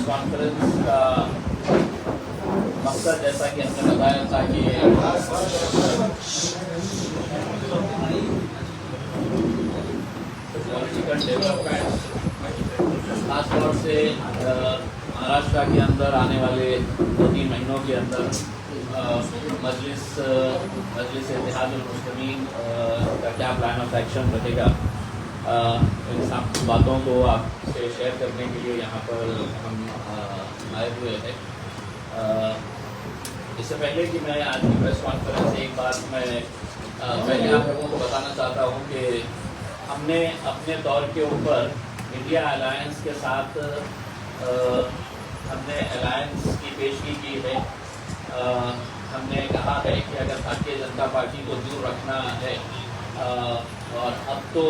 Conference का मकसद जैसा कि हमने बताया था कि पॉलिटिकल डेवलपमेंट खासतौर से महाराष्ट्र के अंदर आने वाले 2-3 महीनों के अंदर मजलिस इत्तेहादुल मुस्लिमीन का क्या प्लान ऑफ एक्शन रहेगा, इन सब बातों को आपसे शेयर करने के लिए यहाँ पर हम आए हुए हैं। इससे पहले कि मैं आज की प्रेस कॉन्फ्रेंस से एक बात मैं पहले आप लोगों को बताना चाहता हूँ कि हमने अपने दौर के ऊपर इंडिया अलायंस के साथ हमने अलायंस की पेशगी की है। हमने कहा है कि अगर भारतीय जनता पार्टी को दूर रखना है और अब तो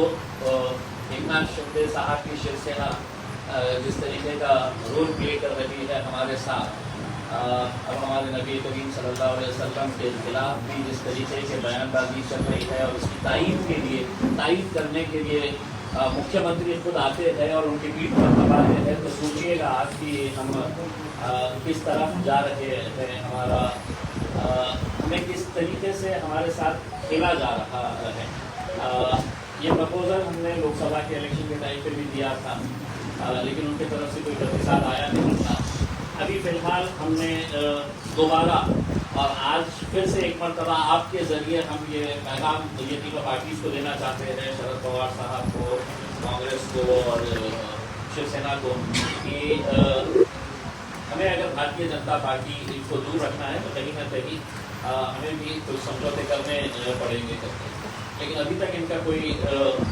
एकनाथ शिंदे साहब की शिवसेना जिस तरीके का रोल प्ले कर रही है हमारे साथ, अब हमारे नबी करीम सल्लल्लाहु अलैहि वसल्लम के खिलाफ भी जिस तरीके से बयानबाजी चल रही है और उसकी तायीद करने के लिए मुख्यमंत्री खुद आते हैं और उनकी पीठ पर दबा रहे हैं, तो सोचिएगा आज कि हम किस तरफ जा रहे हैं, हमें किस तरीके से हमारे साथ खेला जा रहा है। ये प्रपोजल हमने लोकसभा के इलेक्शन के टाइम पे भी दिया था, लेकिन उनकी तरफ से कोई प्रतिसाद आया नहीं था। अभी फिलहाल हमने दोबारा और आज फिर से एक मरतबा आपके ज़रिए हम ये पैगाम ये तीनों पार्टीज़ को देना चाहते हैं, शरद पवार साहब को, कांग्रेस को और शिवसेना को, कि हमें अगर भारतीय जनता पार्टी को दूर रखना है तो कहीं ना कहीं हमें भी कुछ समझौते करने पड़ेंगे करके। लेकिन अभी तक इनका कोई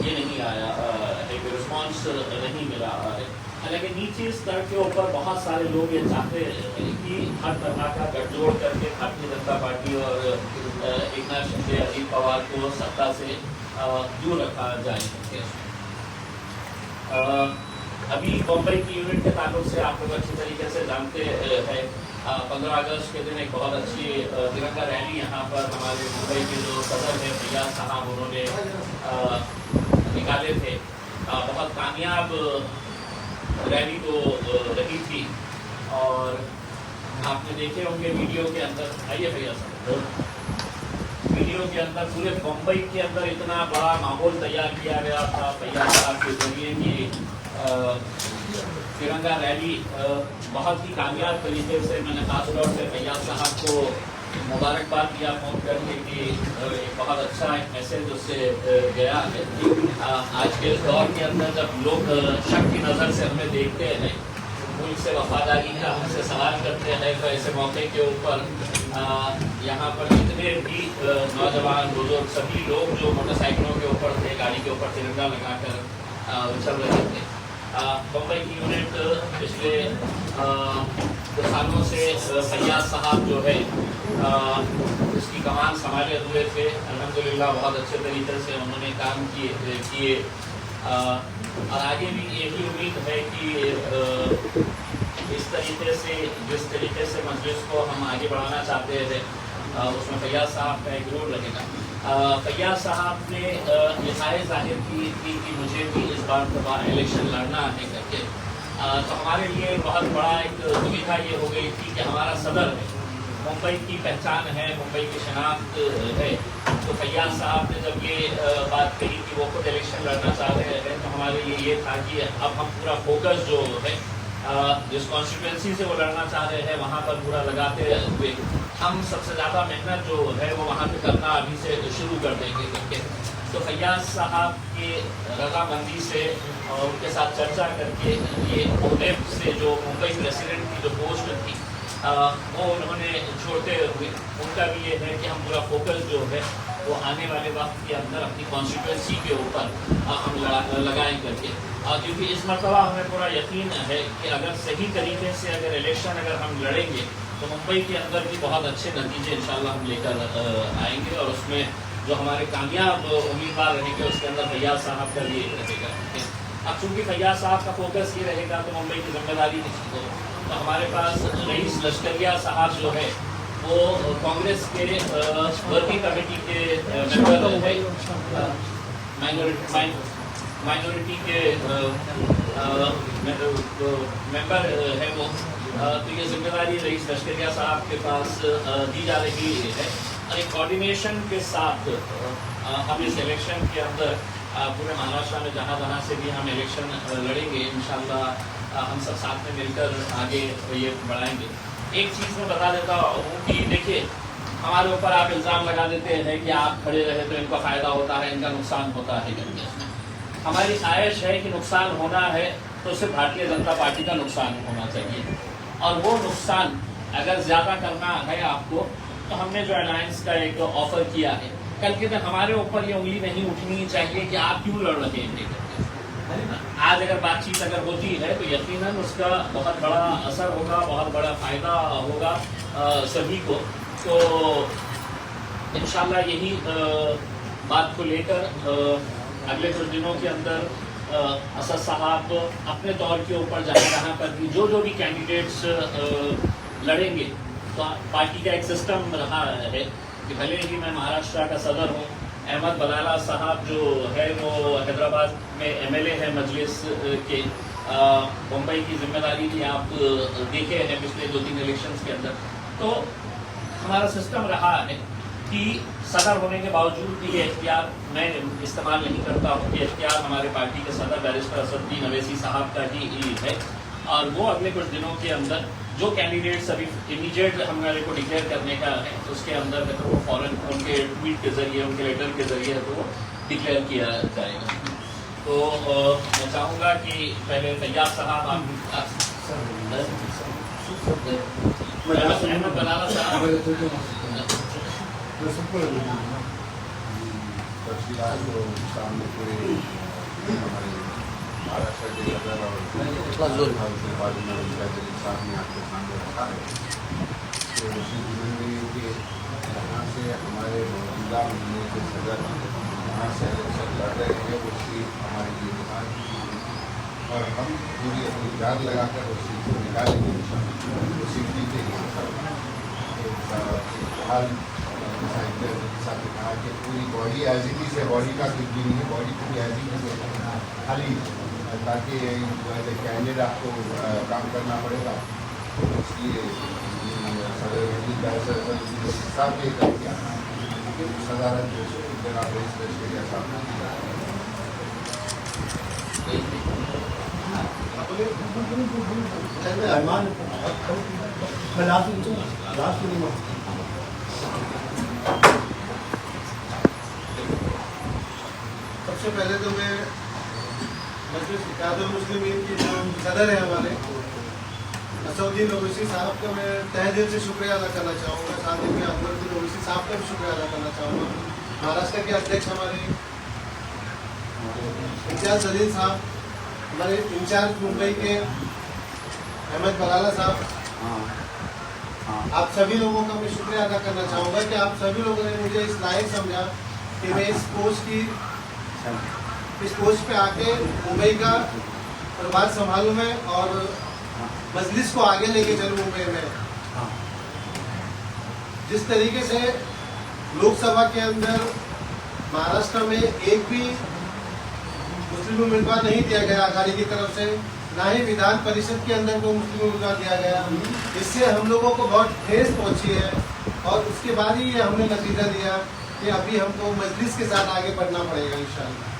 ये नहीं आया है, कोई रिस्पॉन्स नहीं मिला है। हालांकि नीचे स्तर के ऊपर बहुत सारे लोग ये चाहते हैं कि हर तरह का गठजोड़ करके भारतीय जनता पार्टी और एकनाथ शिंदे, अजित पवार को सत्ता से दूर रखा जाए। अभी मुंबई की यूनिट के ताल्लुक से आप लोग अच्छी तरीके से जानते हैं, 15 अगस्त के दिन एक बहुत अच्छी तिरंगा रैली यहाँ पर हमारे मुंबई के जो सदर है फैयाज साहब उन्होंने निकाले थे। बहुत कामयाब रैली तो रही थी और आपने देखे होंगे वीडियो के अंदर, आइए भैया साहब, वीडियो के अंदर पूरे मुंबई के अंदर इतना बड़ा माहौल तैयार किया गया था फैयाज साहब के जरिए कि तिरंगा रैली बहुत ही कामयाब तरीके से, मैंने खास तौर से फैयाज साहब को मुबारकबाद दिया फोन करके कि एक बहुत अच्छा एक मैसेज उससे गया है। आज के दौर के अंदर जब लोग शक की नज़र से हमें देखते हैं, मुल्क से वफादारी का हमसे सवाल करते हैं, तो ऐसे मौके के ऊपर यहाँ पर जितने भी नौजवान बुजुर्ग सभी लोग जो मोटरसाइकिलों के ऊपर थे, गाड़ी के ऊपर तिरंगा लगाकर चल रहे थे। मुंबई की यूनिट पिछले कुछ सालों से फैयाज साहब जो है उसकी कमान संभाले हुए थे। अल्हम्दुलिल्लाह बहुत अच्छे तरीके से उन्होंने काम किए और आगे भी यही उम्मीद है कि इस तरीके से जिस तरीके से मजलिस को हम आगे बढ़ाना चाहते थे उसमें फैयाज साहब का एक रोल रहेगा। फैयाज साहब ने ये जाहिर की थी कि मुझे भी इस बार दोबारा इलेक्शन लड़ना है करके, तो हमारे लिए बहुत बड़ा एक दुविधा ये हो गई थी कि हमारा सदर है, मुंबई की पहचान है, मुंबई की शनाख्त है, तो फैयाज साहब ने जब ये बात कही कि वो खुद इलेक्शन लड़ना चाह रहे हैं, तो हमारे लिए ये था कि अब हम पूरा फोकस जो है जिस कॉन्स्टिट्यूंसी से वो लड़ना चाह रहे हैं वहाँ पर पूरा लगाते हुए हम सबसे ज़्यादा मेहनत जो है वो वहाँ पे करना अभी से शुरू कर देंगे करके। तो फैयाज साहब की रजामंदी से और उनके साथ चर्चा करके ये ओडेफ से जो मुंबई प्रेसिडेंट की जो पोस्ट थी वो उन्होंने छोड़ते हुए उनका भी ये है कि हम पूरा फोकस जो है वो आने वाले वक्त के अंदर अपनी कॉन्स्टिट्यूंसी के ऊपर हम लगाएं करके, क्योंकि इस मरतबा हमें पूरा यकीन है कि अगर सही तरीके से अगर इलेक्शन अगर हम लड़ेंगे तो मुंबई के अंदर भी बहुत अच्छे नतीजे इंशाल्लाह हम लेकर आएंगे और उसमें जो हमारे कामयाब उम्मीदवार रहेंगे उसके अंदर फैयाज साहब का भी रहेगा। अब चूँकि फैयाज साहब का फोकस ये रहेगा तो मुंबई की जिम्मेदारी किसी को, तो हमारे पास रईस लश्करिया साहब जो है वो कांग्रेस के वर्किंग कमेटी के मेंबर है, माइनॉरिटी के मेंबर है वो, तो ये जिम्मेदारी रईस लश्करिया साहब के पास दी जा रही है और एक कोऑर्डिनेशन के साथ हम इस इलेक्शन के अंदर पूरे महाराष्ट्र में जहाँ जहाँ से भी हम इलेक्शन लड़ेंगे इंशाल्लाह हम सब साथ में मिलकर आगे ये बढ़ाएंगे। एक चीज़ मैं बता देता हूँ कि देखिए हमारे ऊपर आप इल्ज़ाम लगा देते हैं कि आप खड़े रहे तो इनका फ़ायदा होता है, इनका नुकसान होता है करके। हमारी ख्वाहिश है कि नुकसान होना है तो सिर्फ भारतीय जनता पार्टी का नुकसान होना चाहिए, और वो नुकसान अगर ज़्यादा करना है आपको तो हमने जो अलायंस का एक ऑफ़र किया है, कल के दिन हमारे ऊपर ये उंगली नहीं उठनी चाहिए कि आप क्यों लड़ रहे हैं। आज अगर बातचीत अगर होती है तो यकीनन उसका बहुत बड़ा असर होगा, बहुत बड़ा फ़ायदा होगा सभी को। तो इंशाल्लाह यही बात को लेकर अगले कुछ दिनों के अंदर असद साहब अपने तौर के ऊपर जहाँ पर भी जो भी कैंडिडेट्स लड़ेंगे, तो पार्टी का एक सिस्टम रहा है कि भले ही मैं महाराष्ट्र का सदर हूँ, अहमद बलाला साहब जो है वो हैदराबाद में एमएलए है मजलिस के, मुंबई की जिम्मेदारी भी आप देखे हैं पिछले 2-3 इलेक्शंस के अंदर। तो हमारा सिस्टम रहा है कि सदर होने के बावजूद भी ये इख्तियार मैं इस्तेमाल नहीं करता हूँ। ये इख्तियार हमारे पार्टी के सदर बैरिस्टर असदुद्दीन अवैसी साहब का ही है, और वो अगले कुछ दिनों के अंदर जो कैंडिडेट्स अभी इमीडिएट हमारे को डिक्लेयर करने का है उसके अंदर तो वो फौरन उनके ट्वीट के ज़रिए, उनके लेटर के ज़रिए तो वो डिक्लेयर किया जाएगा। तो मैं चाहूँगा कि पहले फैयाज साहब अहमद बलाला साहब महाराष्ट्र के सदर और साहब ने आपके सामने रखा है। तो उसी जिम्मेदारी के जहाँ से हमारे मौजूदा महीने के सदर जहाँ से इलेक्शन लड़ रहे हैं वो सीट हमारे लिए निकाल और हम पूरी अपनी जान लगाकर उस सीट को निकालेंगे। वो सीट जीतेगी हाल साथ ने कहा कि पूरी बॉडी एज इट इज़ है, बॉडी का कुछ भी नहीं है, बॉडी पूरी एज इट इज़ है खाली, ताकि कैंडिडेट आपको काम करना पड़ेगा। तो इसलिए सदर साहब ने कर दिया सदारत जनाब रईस लश्करिया साहब सबसे पहले तो मैं इत्तेहादुल मुस्लिमीन की जो सदर है हमारे असदुद्दीन ओवैसी साहब का मैं तहे दिल से शुक्रिया अदा करना चाहूँगा। साथ ही मैं अकबरुद्दीन ओवैसी साहब का भी शुक्रिया अदा करना चाहूँगा। महाराष्ट्र के अध्यक्ष हमारे इम्तियाज जलील साहब, हमारे इंचार्ज मुंबई के अहमद बलाला साहब, आप सभी लोगों का मैं शुक्रिया अदा करना चाहूँगा कि आप सभी लोगों ने मुझे इस लायक समझा कि मैं इस पोस्ट पे आके मुंबई का प्रभार संभालूं मैं और मजलिस को आगे लेके चलूं मुंबई में। जिस तरीके से लोकसभा के अंदर महाराष्ट्र में एक भी मुस्लिम उम्मीदवार नहीं दिया गया अघाड़ी की तरफ से, ना ही विधान परिषद के अंदर कोई मुस्लिम उम्मीदवार दिया गया, इससे हम लोगों को बहुत ठेस पहुंची है। और उसके बाद ही ये हमने नतीजा दिया कि अभी हमको मजलिस के साथ आगे बढ़ना पड़ेगा इंशाअल्लाह।